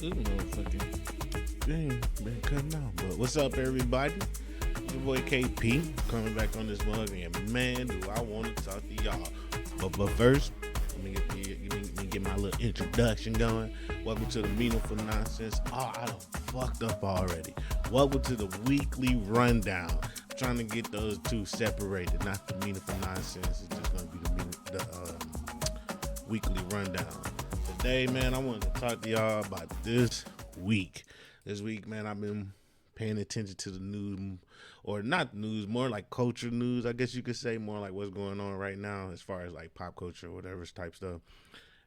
This motherfucking thing been cutting out. But what's up, everybody? Your boy KP coming back on this mug, and man, do I want to talk to y'all. But first, let me get my little introduction going. Welcome to the Meaningful Nonsense. Oh, I done fucked up already. Welcome to the weekly rundown. I'm trying to get those two separated, not the Meaningful Nonsense. It's just gonna be the weekly rundown. Today, man, I wanted to talk to y'all about this week. This week, man, I've been paying attention to the news, or not news, more like culture news, I guess you could say, more like what's going on right now as far as like pop culture or whatever type stuff.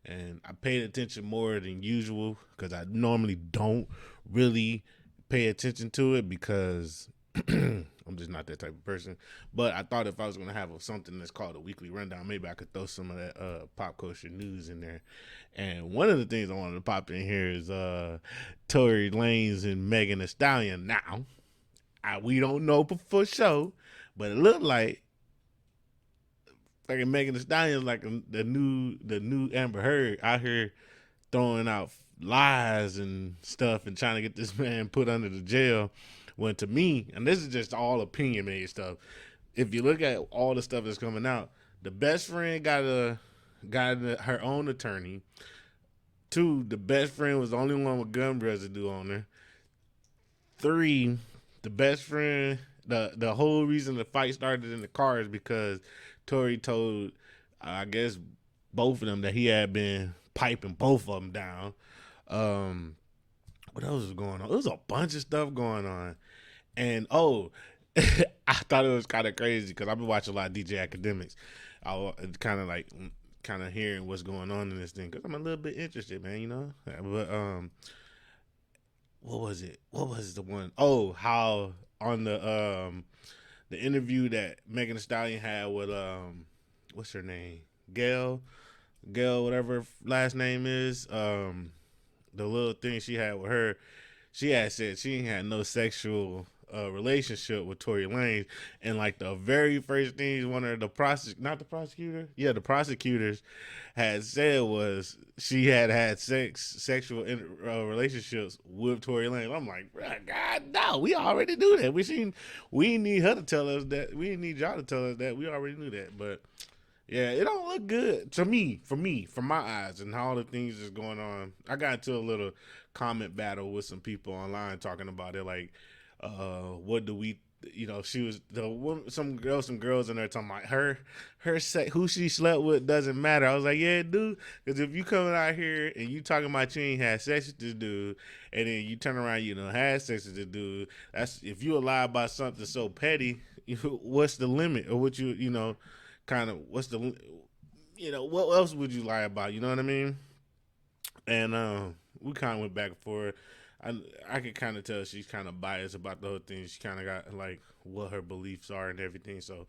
And I paid attention more than usual because I normally don't really pay attention to it because I'm just not that type of person. But I thought if I was going to have something that's called a weekly rundown, maybe I could throw some of that pop culture news in there. And one of the things I wanted to pop in here is Tory Lanez and Megan Thee Stallion. Now, we don't know for sure, but it looked like Megan Thee Stallion is like the new Amber Heard out here throwing out lies and stuff and trying to get this man put under the jail. When to me, and this is just all opinion made stuff, if you look at all the stuff that's coming out, the best friend got her own attorney. 2, the best friend was the only one with gun residue on her. 3, the best friend, the whole reason the fight started in the car is because Tory told, I guess, both of them that he had been piping both of them down. What else was going on? There was a bunch of stuff going on. And I thought it was kind of crazy because I've been watching a lot of DJ Academics. I was kind of hearing what's going on in this thing because I'm a little bit interested, man. You know, but what was it? What was the one? Oh, how on the interview that Megan Thee Stallion had with what's her name? Gail, whatever her last name is. The little thing she had with her, she had said she ain't had no sexual relationship with Tory Lanez, and like the very first thing one of the the prosecutors had said was she had sexual relationships with Tory Lanez. I'm like, God, no, we already knew that. We need her to tell us that. We didn't need y'all to tell us that. We already knew that, but. Yeah, it don't look good to me, from my eyes and how all the things is going on. I got into a little comment battle with some people online talking about it, like, what do we, she was some girls in there talking about her who she slept with doesn't matter. I was like, yeah, dude, because if you coming out here and you talking about you ain't had sex with this dude, and then you turn around, had sex with this dude, that's if you lie about something so petty, what's the limit, or what kind of what's the what else would you lie about, you know what I mean? And we kind of went back and forth. I could kind of tell she's kind of biased about the whole thing. She kind of got like what her beliefs are and everything, so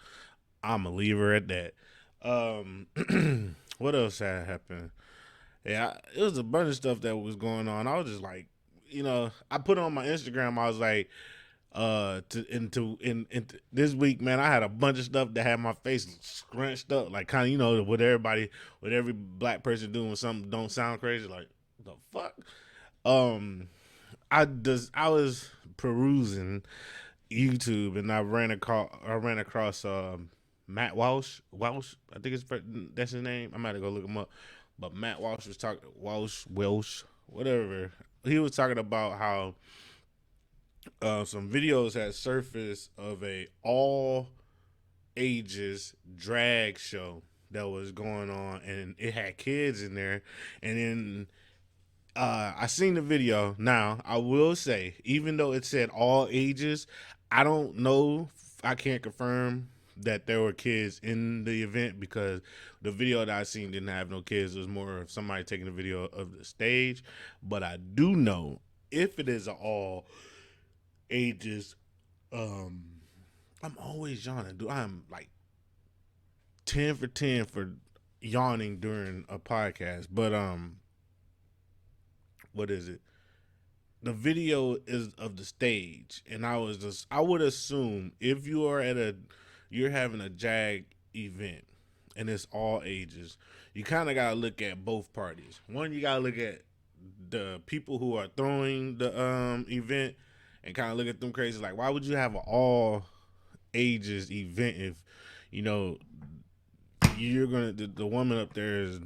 I'm a leave her at that. What else had happened? Yeah, it was a bunch of stuff that was going on. I was just like, I put on my Instagram, I was like, into this week, man, I had a bunch of stuff that had my face scrunched up, like kind of, what every black person doing when something don't sound crazy, like the fuck. I was perusing YouTube and I ran across Matt Walsh. I think that's his name. I might have to go look him up. But Matt Walsh was talking Welsh, whatever. He was talking about how some videos had surfaced of a all ages drag show that was going on, and it had kids in there. And then I seen the video. Now I will say, even though it said all ages, I don't know. I can't confirm that there were kids in the event because the video that I seen didn't have no kids. It was more of somebody taking a video of the stage. But I do know if it is an all ages, I'm always yawning. I'm like 10 for 10 for yawning during a podcast. But what is it? The video is of the stage, and I would assume if you're having a JAG event and it's all ages, you kind of gotta look at both parties. One, you gotta look at the people who are throwing the event and kind of look at them crazy. Like, why would you have an all ages event if you know you're gonna the woman up there is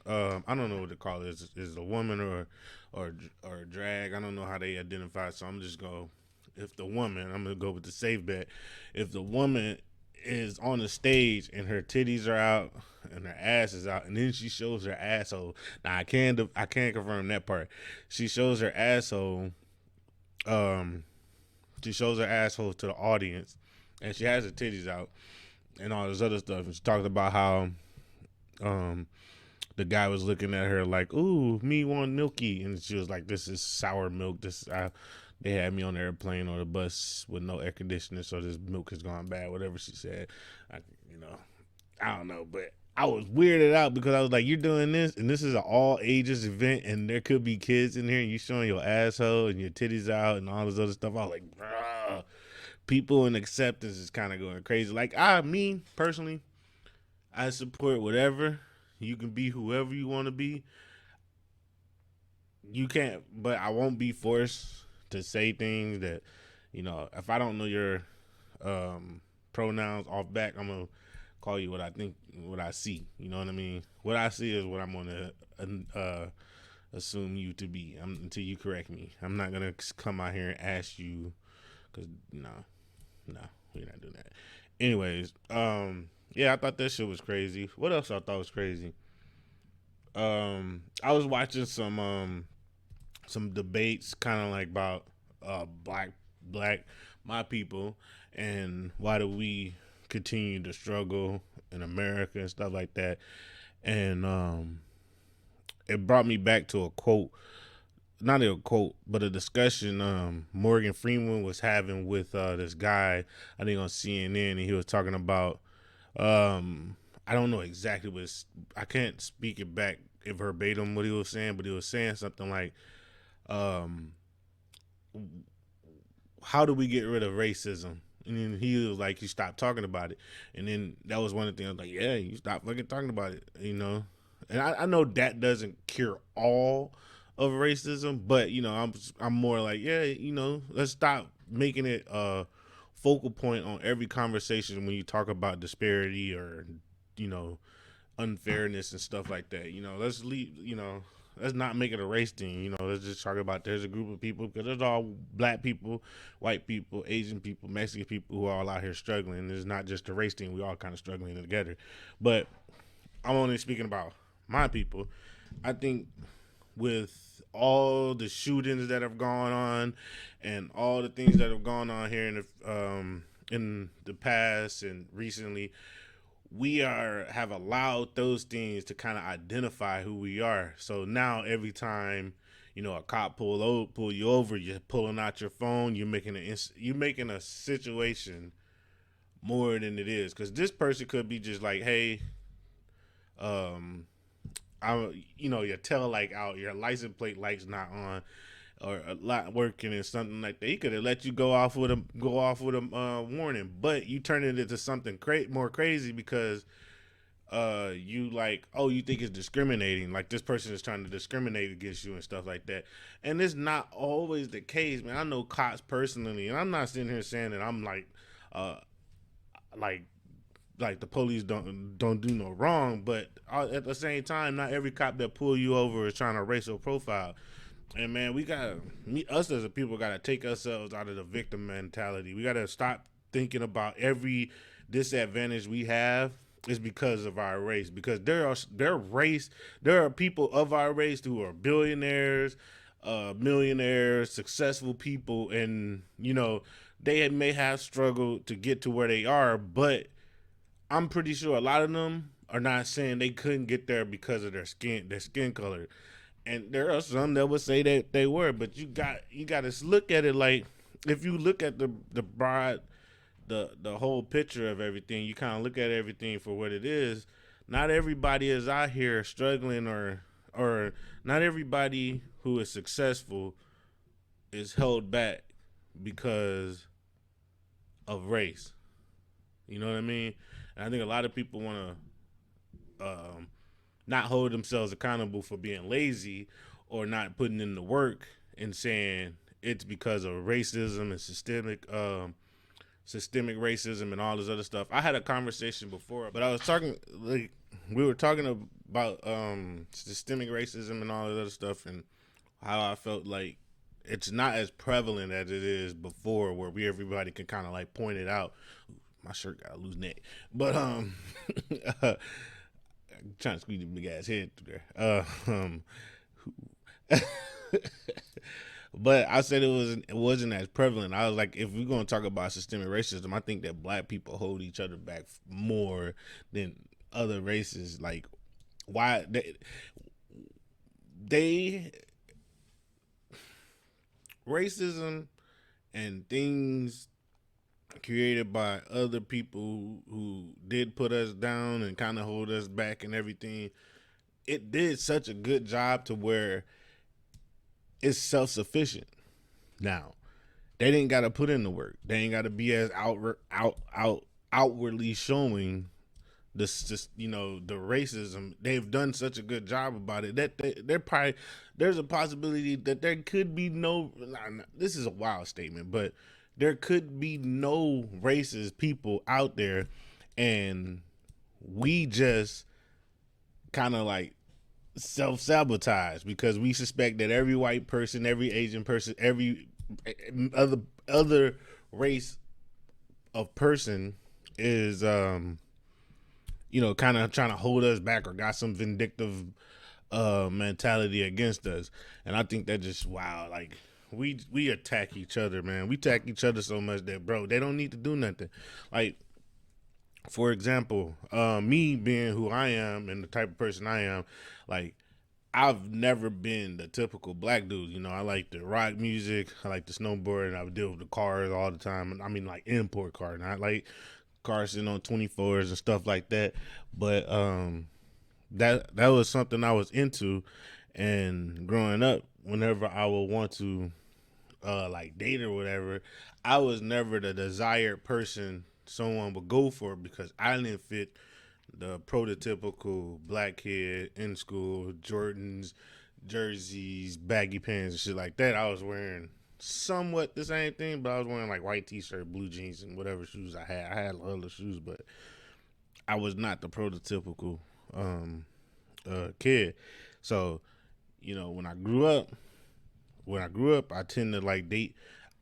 I don't know what to call it. Is a woman or drag? I don't know how they identify. So I'm just go if the woman. I'm gonna go with the safe bet. If the woman is on the stage and her titties are out and her ass is out, and then she shows her asshole. Now I can't confirm that part. She shows her asshole. Um, she shows her asshole to the audience, and she has her titties out and all this other stuff. And she talked about how um the guy was looking at her like, "Ooh, me want milky," and she was like, "This is sour milk. They had me on the airplane or the bus with no air conditioning, so this milk has gone bad." Whatever she said, I, you know, I don't know, but I was weirded out because I was like, "You're doing this, and this is an all ages event, and there could be kids in here, and you showing your asshole and your titties out and all this other stuff." I was like, "Bruh." People in acceptance is kind of going crazy. Like me personally, I support whatever. You can be whoever you want to be. You can't, but I won't be forced to say things that, if I don't know your pronouns off back, I'm gonna call you what I think, what I see. You know what I mean? What I see is what I'm gonna assume you to be until you correct me. I'm not gonna come out here and ask you, cause no, we're not doing that. Anyways, yeah, I thought that shit was crazy. What else I thought was crazy? I was watching some debates, kind of like about black my people, and why do we continue to struggle in America and stuff like that. And it brought me back to a quote, not a quote, but a discussion Morgan Freeman was having with this guy, I think on CNN, and he was talking about I don't know exactly I can't speak it back verbatim what he was saying, but he was saying something like, um, how do we get rid of racism? And then he was like, you stop talking about it. And then that was one of the things I was like, yeah, you stop fucking talking about it. And I know that doesn't cure all of racism, but I'm more like, yeah, let's stop making it a focal point on every conversation when you talk about disparity or you know unfairness and stuff like that. Let's leave. Let's not make it a race thing. Let's just talk about there's a group of people, because there's all black people, white people, Asian people, Mexican people who are all out here struggling. It's not just a race thing. We all kind of struggling together. But I'm only speaking about my people. I think with all the shootings that have gone on and all the things that have gone on here in the past and recently, we have allowed those things to kind of identify who we are. So now every time a cop pull you over, you're pulling out your phone, you're making a situation more than it is, because this person could be just like, hey, your tail light out, your license plate light's not on, or a lot working and something like that. He could have let you go off with a warning, but you turn it into something more crazy because you think it's discriminating, like this person is trying to discriminate against you and stuff like that. And it's not always the case, man. I know cops personally, and I'm not sitting here saying that I'm like the police don't do no wrong, but at the same time, not every cop that pull you over is trying to racial profile. And man, us as a people gotta take ourselves out of the victim mentality. We gotta stop thinking about every disadvantage we have is because of our race. Because there are people of our race who are billionaires, millionaires, successful people, and they may have struggled to get to where they are, but I'm pretty sure a lot of them are not saying they couldn't get there because of their skin color. And there are some that would say that they were, but you got to look at it like, if you look at the broad, the whole picture of everything, you kind of look at everything for what it is. Not everybody is out here struggling, or not everybody who is successful is held back because of race. You know what I mean? And I think a lot of people want to not hold themselves accountable for being lazy or not putting in the work and saying it's because of racism and systemic racism and all this other stuff. I had a conversation before, but I was talking like we were talking about systemic racism and all this other stuff, and how I felt like it's not as prevalent as it is before, where everybody can kind of like point it out. My shirt got a loose neck, but trying to squeeze the big ass head through there. But I said it wasn't as prevalent. I was like, if we're gonna talk about systemic racism, I think that black people hold each other back more than other races. Like, why they racism and things created by other people who did put us down and kind of hold us back and everything. It did such a good job to where it's self-sufficient now. They didn't got to put in the work. They ain't got to be as outwardly showing this, just the racism. They've done such a good job about it that there's a possibility that there could be no. This is a wild statement, but there could be no racist people out there, and we just kind of like self-sabotage because we suspect that every white person, every Asian person, every other race of person is kind of trying to hold us back or got some vindictive mentality against us. And I think that just like we attack each other, man. We attack each other so much that, bro, they don't need to do nothing. Like, for example, me being who I am and the type of person I am, like, I've never been the typical black dude. I like the rock music, I like the snowboard, and I would deal with the cars all the time. I mean, like import cars, not like cars sitting on 24s and stuff like that. But that was something I was into, and growing up, whenever I would want to like date or whatever, I was never the desired person someone would go for because I didn't fit the prototypical black kid in school, Jordans, jerseys, baggy pants, and shit like that. I was wearing somewhat the same thing, but I was wearing like white t-shirt, blue jeans, and whatever shoes I had. I had other shoes, but I was not the prototypical kid. So, when I grew up, I tend to like date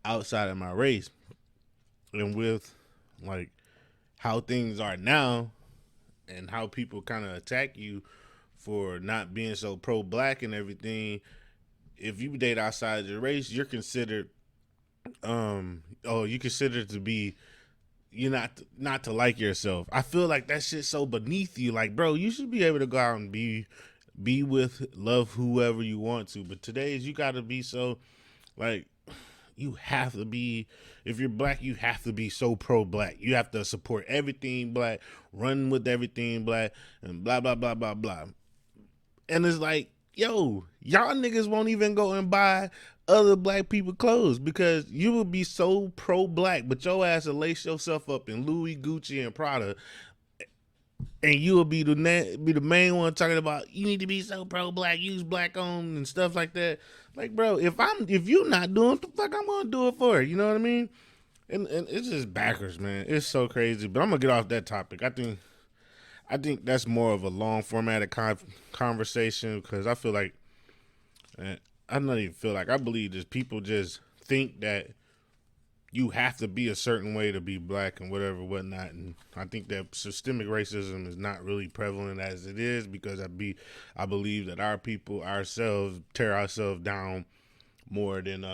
outside of my race, and with like how things are now and how people kind of attack you for not being so pro-black and everything, if you date outside your race, you're considered you consider to be, you're not to like yourself. I feel like that shit's so beneath you. Like, bro, you should be able to go out and be with, love whoever you want to, but today's you got to be so like, you have to be, if you're black, you have to be so pro-black. You have to support everything black, run with everything black, and blah, blah, blah, blah, blah. And it's like, yo, y'all niggas won't even go and buy other black people clothes because you will be so pro-black, but your ass will lace yourself up in Louis, Gucci, and Prada, and you will be the main one talking about you need to be so pro-black, use black owned and stuff like that. Like, bro, if you not doing what the fuck I'm gonna do it for, you know what I mean? And it's just backwards, man. It's so crazy. But I'm gonna get off that topic. I think that's more of a long formatted conversation because I feel like, I don't even feel like, I believe just people just think that you have to be a certain way to be black and whatever, whatnot. And I think that systemic racism is not really prevalent as it is because I believe that our people ourselves tear ourselves down more than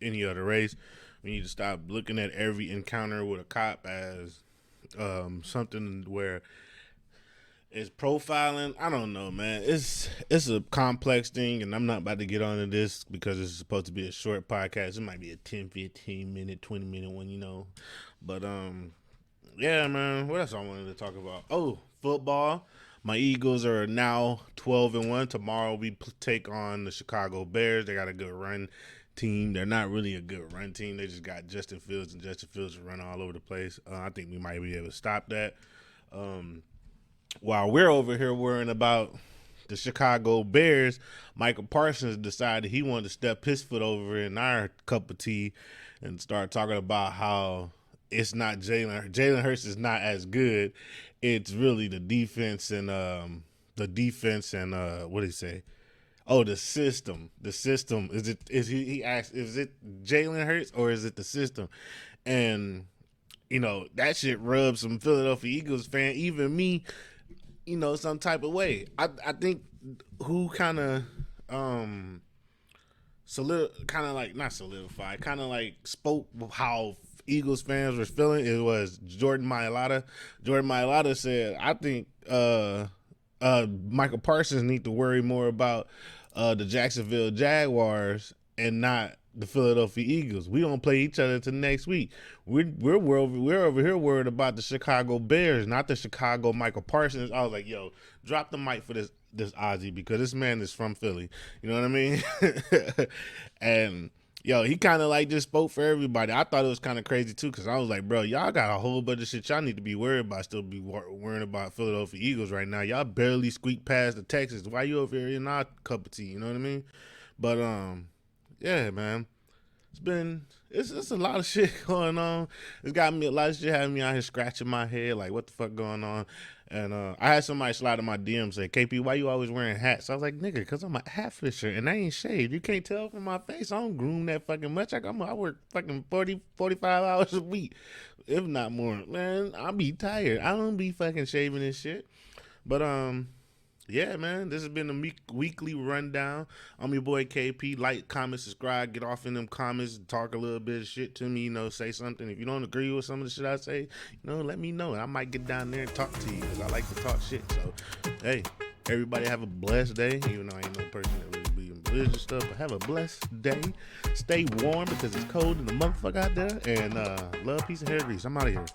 any other race. We need to stop looking at every encounter with a cop as something where it's profiling. I don't know, man. It's a complex thing, and I'm not about to get onto this because it's supposed to be a short podcast. It might be a 10, 15 minute, 20 minute one, But yeah, man. What else I wanted to talk about? Oh, football. My Eagles are now 12-1. Tomorrow we take on the Chicago Bears. They got a good run team. They're not really a good run team. They just got Justin Fields, and Justin Fields run all over the place. I think we might be able to stop that. While we're over here worrying about the Chicago Bears, Michael Parsons decided he wanted to step his foot over in our cup of tea and start talking about how it's not Jalen Hurts is not as good. It's really the defense and what did he say? Oh, the system. The system. He asked, is it Jalen Hurts or is it the system? And that shit rubs some Philadelphia Eagles fan, even me, some type of way. I think who kind of not solidified, kind of like spoke how Eagles fans were feeling. It was Jordan Mailata. Jordan Mailata said, I think Michael Parsons need to worry more about the Jacksonville Jaguars and not the Philadelphia Eagles. We don't play each other till next week. We're over here worried about the Chicago Bears, not the Chicago Michael Parsons. I was like, yo, drop the mic for this Ozzy, because this man is from Philly. You know what I mean? And yo, he kind of like just spoke for everybody. I thought it was kind of crazy too, because I was like, bro, y'all got a whole bunch of shit y'all need to be worried about. Still be worrying about Philadelphia Eagles right now. Y'all barely squeaked past the Texans. Why you over here in our cup of tea? You know what I mean? But yeah, man, it's a lot of shit going on. It's got me a lot of shit having me out here scratching my head like, what the fuck going on? And I had somebody slide in my DM say, KP, why you always wearing hats? I was like, nigga, because I'm a hat fisher and I ain't shaved. You can't tell from my face. I don't groom that fucking much. I work fucking 40, 45 hours a week, if not more. Man, I'll be tired. I don't be fucking shaving this shit. But yeah, man, this has been a weekly rundown. I'm your boy KP. Like, comment, subscribe, get off in them comments, talk a little bit of shit to me, say something. If you don't agree with some of the shit I say, let me know. And I might get down there and talk to you, because I like to talk shit. So, hey, everybody have a blessed day. Even though I ain't no person that really be in religious stuff, but have a blessed day. Stay warm, because it's cold in the motherfucker out there. And love, peace, and hair grease. I'm out of here.